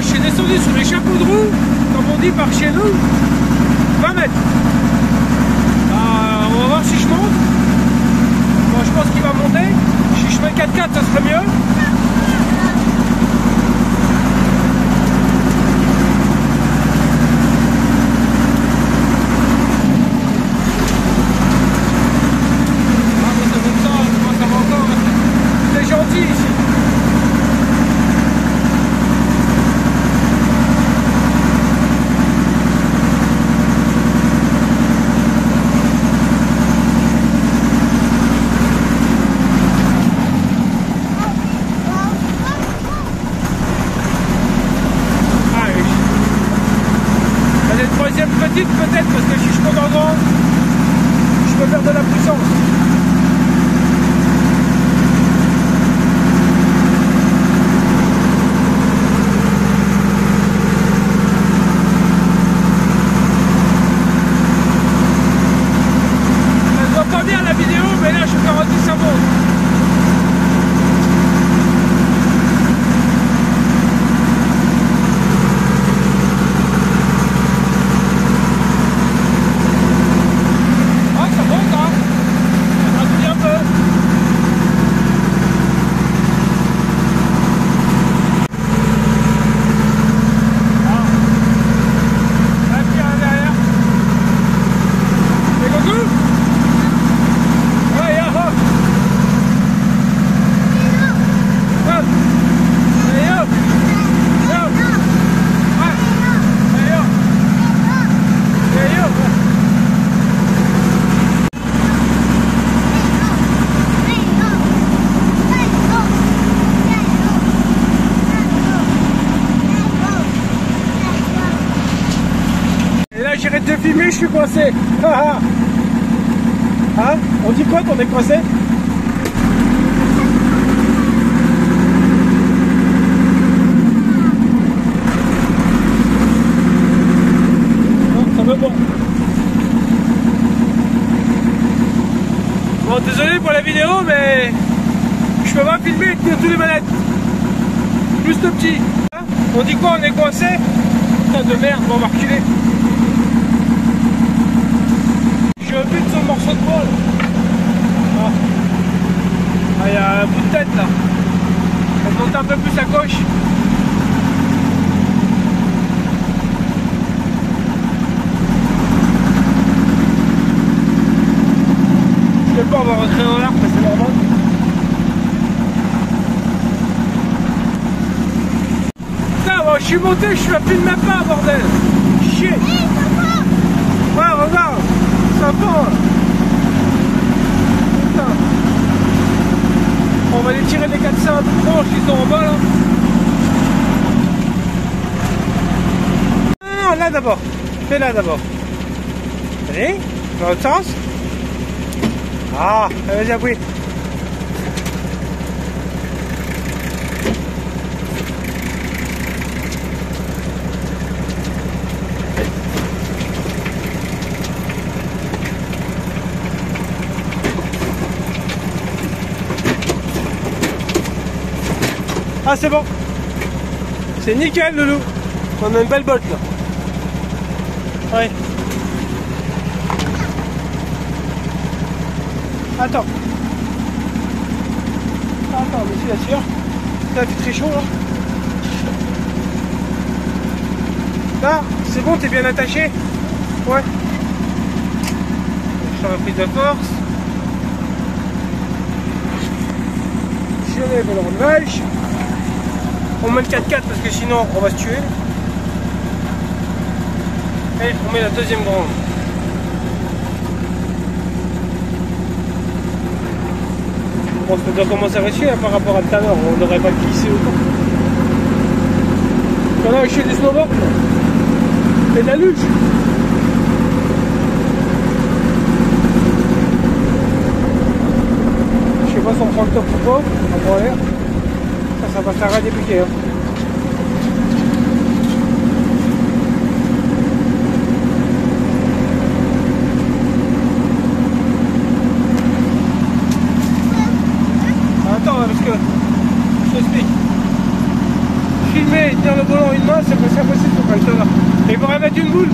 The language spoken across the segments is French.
je suis descendu sur les chapeaux de roue, comme on dit par chez nous, 20 mètres. On va voir si je monte. Bon, je pense qu'il va monter. Si je mets 4x4, ça serait mieux. Petite peut-être parce que si je monte en grand, je peux perdre de la puissance. Ça se voit pas bien la vidéo, mais là je peux garantir que ça monte. J'arrête de filmer, je suis coincé. Hein? On dit quoi qu'on est coincé? Non, ça va bon. Bon, désolé pour la vidéo, mais je peux pas filmer et tenir tous les manettes. Juste le petit. Hein? On dit quoi? On est coincé? Putain de merde, bon, on va reculer. Je bute sur le morceau de bois là. Ah, il y a un bout de tête là. On va monter un peu plus à gauche. Je sais pas, on va rentrer dans l'arc, mais c'est normal. Putain, bon, je suis monté, je suis à plus de même pas, bordel. Chier. Ouais, regarde. Sympa. Putain. On va les tirer les 400 un peu proches qui sont en bas là. Non, là d'abord. Fais là d'abord. Allez, dans l'autre sens. Ah, vas-y, appuie. Ah, c'est bon. C'est nickel, Loulou. On a une belle botte là. Ouais. Attends. Attends, mais c'est sûr. Ça fait très chaud là. Là, c'est bon, t'es bien attaché. Ouais. Je fais la prise de force. Je lève le relevage. On met le 4x4 parce que sinon on va se tuer. Et on met la deuxième grande. Bon, ça doit commencer à réussir hein, par rapport à tout à l'heure. On n'aurait pas glissé autant. On a acheté du snowboard et de la luge. Je sais pas si on prend le top ou pas. On prend l'air. Ça va faire à dépiquer. Hein. Attends, parce que je t'explique. Filmer et tenir le volant une main, ça, c'est impossible pour faire ça là. Et il faudrait mettre une boule.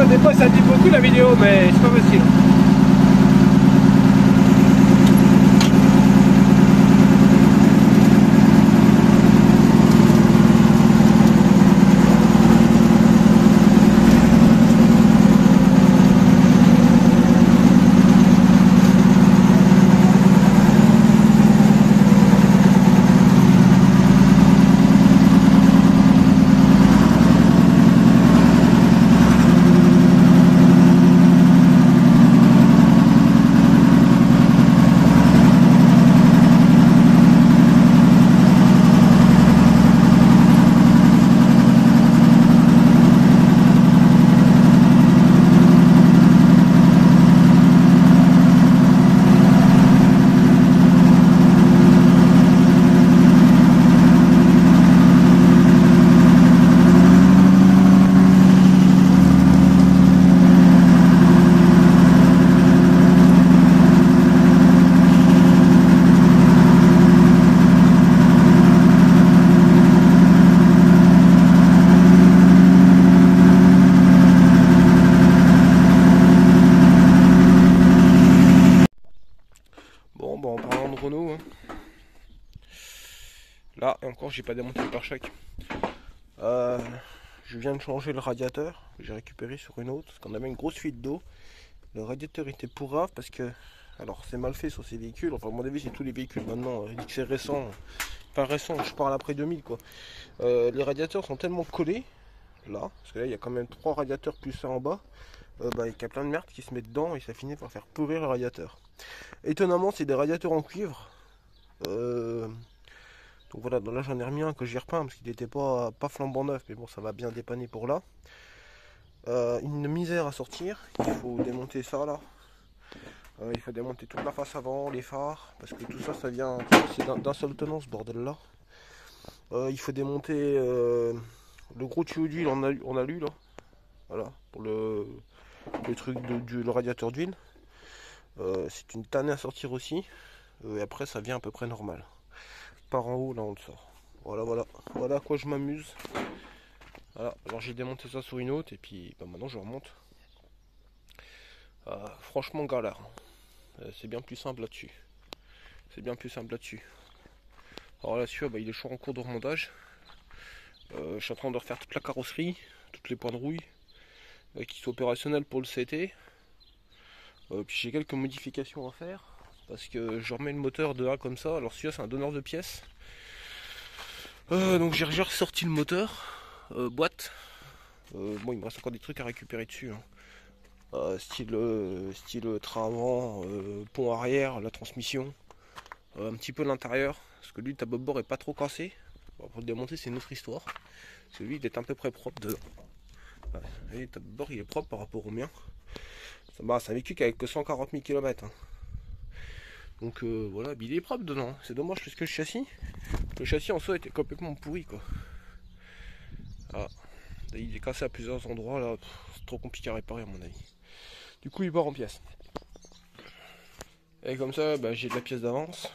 Des fois ça dit beaucoup la vidéo, mais c'est pas facile. Bon, bah en parlant de Renault, hein. Là, et encore, j'ai pas démonté le pare-choc. Je viens de changer le radiateur, j'ai récupéré sur une autre, parce qu'on avait une grosse fuite d'eau. Le radiateur était pourrave parce que, alors c'est mal fait sur ces véhicules, enfin à mon avis c'est tous les véhicules maintenant, il dit que c'est récent, pas récent, je parle après 2000 quoi. Les radiateurs sont tellement collés, là, parce que là il y a quand même 3 radiateurs plus ça en bas, il y a plein de merde qui se met dedans et ça finit par faire pourrir le radiateur. Étonnamment c'est des radiateurs en cuivre. Donc voilà, là j'en ai remis un que j'ai repeint parce qu'il n'était pas flambant neuf, mais bon ça m'a bien dépanné pour là. Une misère à sortir, il faut démonter ça là. Il faut démonter toute la face avant, les phares, parce que tout ça, ça vient, c'est d'un seul tenant ce bordel là. Il faut démonter le gros tuyau d'huile en alu là, voilà, pour le truc le radiateur d'huile. C'est une tannée à sortir aussi, et après ça vient à peu près normal. Par en haut là on le sort. Voilà à quoi je m'amuse. Voilà, alors j'ai démonté ça sur une autre et puis maintenant je remonte. Franchement galère. C'est bien plus simple là-dessus. Alors là-dessus, il est toujours en cours de remontage. Je suis en train de refaire toute la carrosserie, toutes les points de rouille, qui sont opérationnels pour le CT. Puis j'ai quelques modifications à faire, parce que je remets le moteur de 1 comme ça. Alors celui-là c'est un donneur de pièces. Donc j'ai ressorti le moteur. Boîte. Bon, il me reste encore des trucs à récupérer dessus. Hein. Style train avant, pont arrière, la transmission. Un petit peu l'intérieur. Parce que lui, le tableau de bord est pas trop cassé. Bon, pour le démonter, c'est une autre histoire. Parce que lui, il est à peu près propre dedans. Ouais, le tableau de bord, il est propre par rapport au mien. Ça a vécu qu'avec que 140 000 km. Hein. Donc voilà, il est propre dedans. C'est dommage parce que le châssis en soi était complètement pourri quoi. Ah, il est cassé à plusieurs endroits là, c'est trop compliqué à réparer à mon avis. Du coup il part en pièces. Et comme ça j'ai de la pièce d'avance.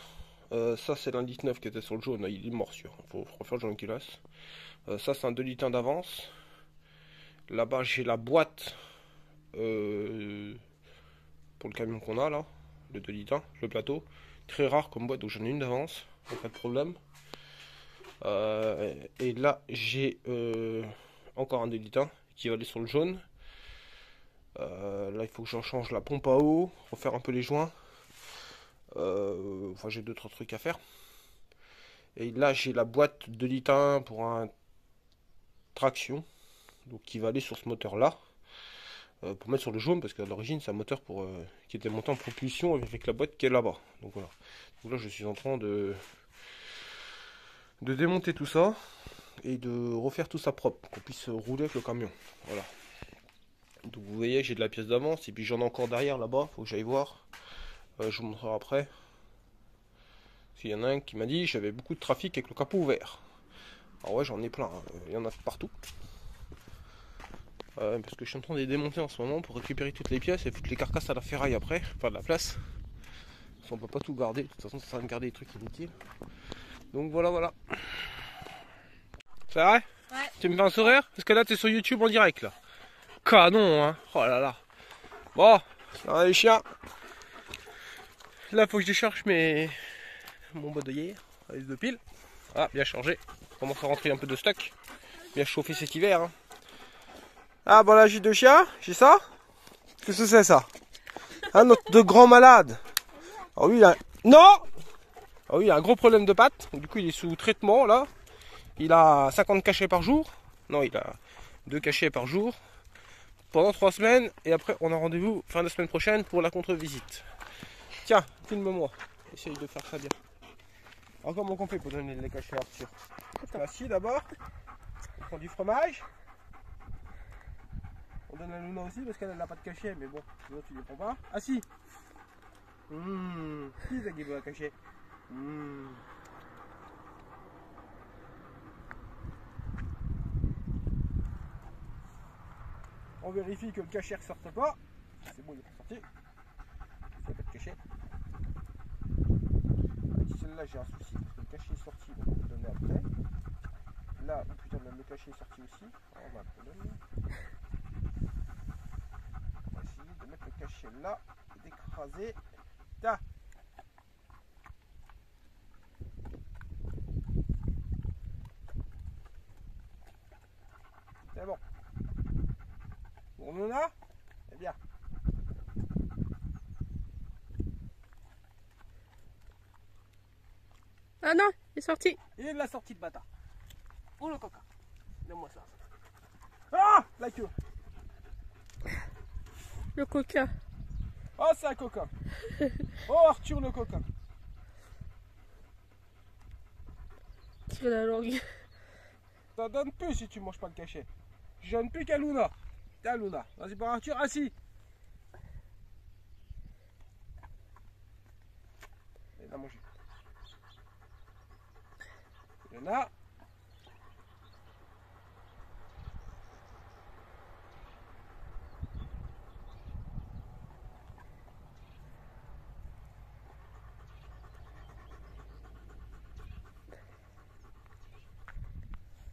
Ça c'est l'indice 9 qui était sur le jaune, il est mort sûr, faut refaire le jaune culasse. Ça c'est un 2 litres d'avance. Là-bas j'ai la boîte pour le camion qu'on a là, le 2 litres, le plateau. Très rare comme boîte, donc j'en ai une d'avance, pas de problème. Et là j'ai encore un 2 litres qui va aller sur le jaune. Là il faut que j'en change la pompe à eau, refaire un peu les joints. Enfin j'ai 2-3 trucs à faire. Et là j'ai la boîte 2 litres pour un traction, donc qui va aller sur ce moteur là, pour mettre sur le jaune, parce qu'à l'origine c'est un moteur qui était monté en propulsion avec la boîte qui est là-bas. Donc voilà. Donc là je suis en train de démonter tout ça et de refaire tout ça propre, qu'on puisse rouler avec le camion. Voilà. Donc vous voyez, j'ai de la pièce d'avance et puis j'en ai encore derrière là-bas, faut que j'aille voir. Je vous montrerai après. S'il y en a un qui m'a dit j'avais beaucoup de trafic avec le capot ouvert. Alors ouais, j'en ai plein, hein. Il y en a partout. Parce que je suis en train de les démonter en ce moment pour récupérer toutes les pièces et foutre les carcasses à la ferraille après, enfin de la place. On peut pas tout garder, de toute façon ça sert à garder des trucs inutiles. Donc voilà. C'est vrai? Ouais. Tu me fais un sourire? Parce que là t'es sur YouTube en direct là. Canon hein. Oh là là. Bon, alors les chiens. Là faut que je décharge mon bois de hier, avec de piles. Ah, bien chargé. On commence à rentrer un peu de stock. Bien chauffé cet hiver. Hein. Ah bon là j'ai 2 chiens, j'ai ça. Qu'est-ce que c'est ça? Un autre de grand malade. Ah oui, il a... Non. Ah oui, il a un gros problème de pattes. Du coup il est sous traitement là. Il a 50 cachets par jour. Non, il a 2 cachets par jour. Pendant 3 semaines. Et après on a rendez-vous fin de semaine prochaine pour la contre-visite. Tiens, filme-moi. Essaye de faire ça bien. Alors comment on fait pour donner les cachets à Arthur? Assis d'abord. On prend du fromage. On donne à Luna aussi parce qu'elle n'a pas de cachet, mais bon, sinon tu ne les prends pas. Assis. Qui c'est qui veut un cachet? On vérifie que le cachet ne ressorte pas. C'est bon, il est pas sorti. Il n'y a pas de cachet. Avec celle-là, j'ai un souci parce que le cachet est sorti, donc on va le donner après. Là, oh putain, même le cachet est sorti aussi. Alors, on va le donner. On va essayer de mettre le cachet là et d'écraser. Tiens. C'est bon. On en a? C'est bien. Ah non, il est sorti. Il l'a sorti de bâtard. Oh le coca. Donne-moi ça. Ah, la queue. Le coquin. Oh, c'est un coquin. Oh, Arthur le coquin. Tire la langue. Ça donne plus si tu manges pas le cachet. Je donne plus qu'à Luna. Tiens Luna. Vas-y pour Arthur, assis. Il a mangé. Il y en a.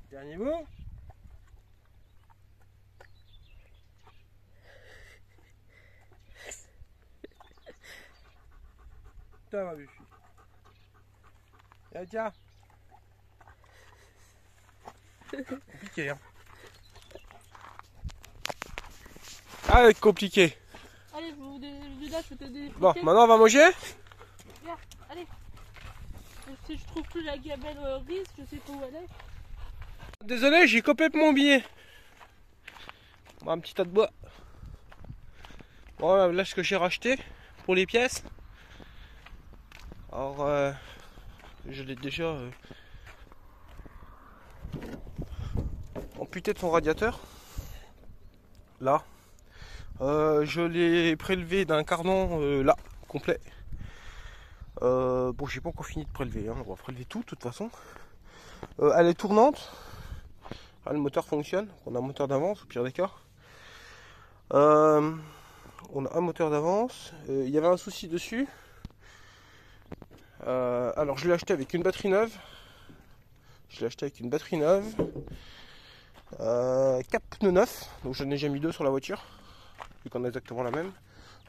Dernier mot. Tiens ma bûche. Tiens. Compliqué hein. Ah compliqué. Allez, Luna, je vais te donner. Bon, maintenant on va manger. Viens, allez. Si je trouve plus la gamelle grise, je sais pas où elle est. Désolé, j'ai complètement oublié. Bon, un petit tas de bois. Bon, là ce que j'ai racheté pour les pièces. Alors, je l'ai déjà amputé de son radiateur. Là. Je l'ai prélevé d'un cardan là, complet. Bon, j'ai pas encore fini de prélever. Hein. On va prélever tout de toute façon. Elle est tournante. Ah, le moteur fonctionne. On a un moteur d'avance, au pire des cas. On a un moteur d'avance. Il y avait un souci dessus. Alors, je l'ai acheté avec une batterie neuve. 4 pneus neufs. Donc, j'en ai déjà mis 2 sur la voiture. Vu qu'on a exactement la même.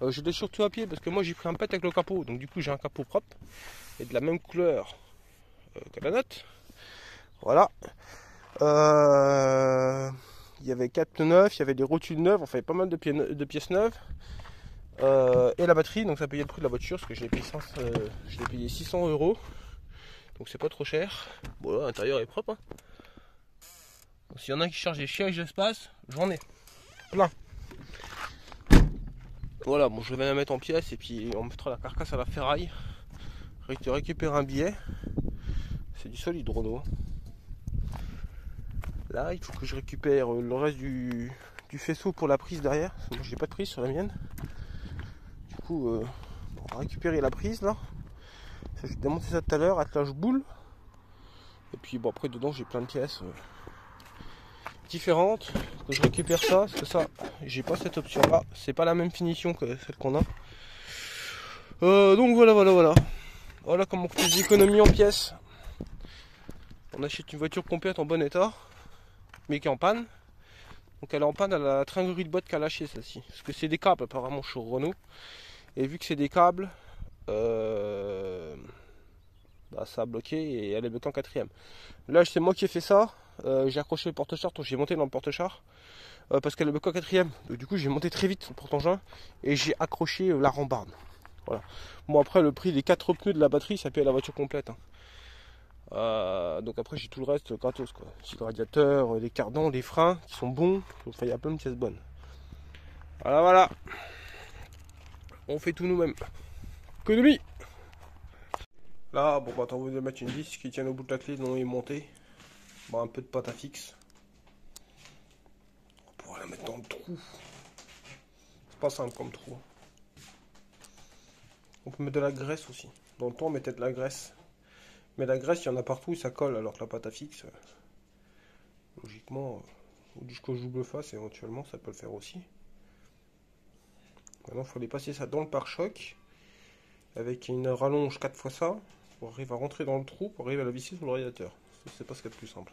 Je l'ai surtout à pied parce que moi j'ai pris un pet avec le capot. Donc, du coup, j'ai un capot propre. Et de la même couleur que la note. Voilà. Il y avait 4 pneus neufs, il y avait des rotules neuves, enfin il y avait pas mal de pièces neuves. Et la batterie, donc ça payait le prix de la voiture, parce que je l'ai payé 600 €. Donc c'est pas trop cher. Bon là, l'intérieur est propre. Hein. S'il y en a qui cherchent des sièges d'espace, j'en ai plein. Voilà, bon je vais la mettre en pièces et puis on mettra la carcasse à la ferraille. Récupérer un billet. C'est du solide Renault. Là, il faut que je récupère le reste du faisceau pour la prise derrière. Parce que moi, j'ai pas de prise sur la mienne. Du coup, on va récupérer la prise là. J'ai démonté ça tout à l'heure, attelage boule. Et puis, bon, après, dedans, j'ai plein de pièces différentes. Que je récupère ça, parce que ça, j'ai pas cette option là. C'est pas la même finition que celle qu'on a. Donc voilà. Voilà comment on fait des économies en pièces. On achète une voiture complète en bon état, mais qui est en panne. Donc elle est en panne à la tringuerie de boîte qu'elle a lâché celle-ci. Parce que c'est des câbles apparemment chez Renault. Et vu que c'est des câbles, ça a bloqué et elle est bloquée en quatrième. Là c'est moi qui ai fait ça. J'ai accroché le porte-char, donc j'ai monté dans le porte-char. Parce qu'elle est bloquée en quatrième. Donc, du coup j'ai monté très vite sur le porte-engin et j'ai accroché la rambarde. Voilà. Bon après le prix des 4 pneus de la batterie ça paye la voiture complète. Donc après j'ai tout le reste gratos quoi. J'ai le radiateur, les cardans, les freins qui sont bons. Enfin il y a plein de pièces bonnes. Voilà. On fait tout nous-mêmes. Économie. Là bon t'as envie de mettre une vis qui tient au bout de la clé, non est montée. Bon un peu de pâte à fixe. On pourra la mettre dans le trou. C'est pas simple comme trou. On peut mettre de la graisse aussi. Dans le temps on mettait de la graisse. Mais la graisse, il y en a partout et ça colle, alors que la pâte à fixe, logiquement, au disque double face, éventuellement, ça peut le faire aussi. Maintenant, il faut aller passer ça dans le pare-choc, avec une rallonge 4 fois ça, pour arriver à rentrer dans le trou, pour arriver à la visser sur le radiateur. C'est pas ce qu'il y a de plus simple.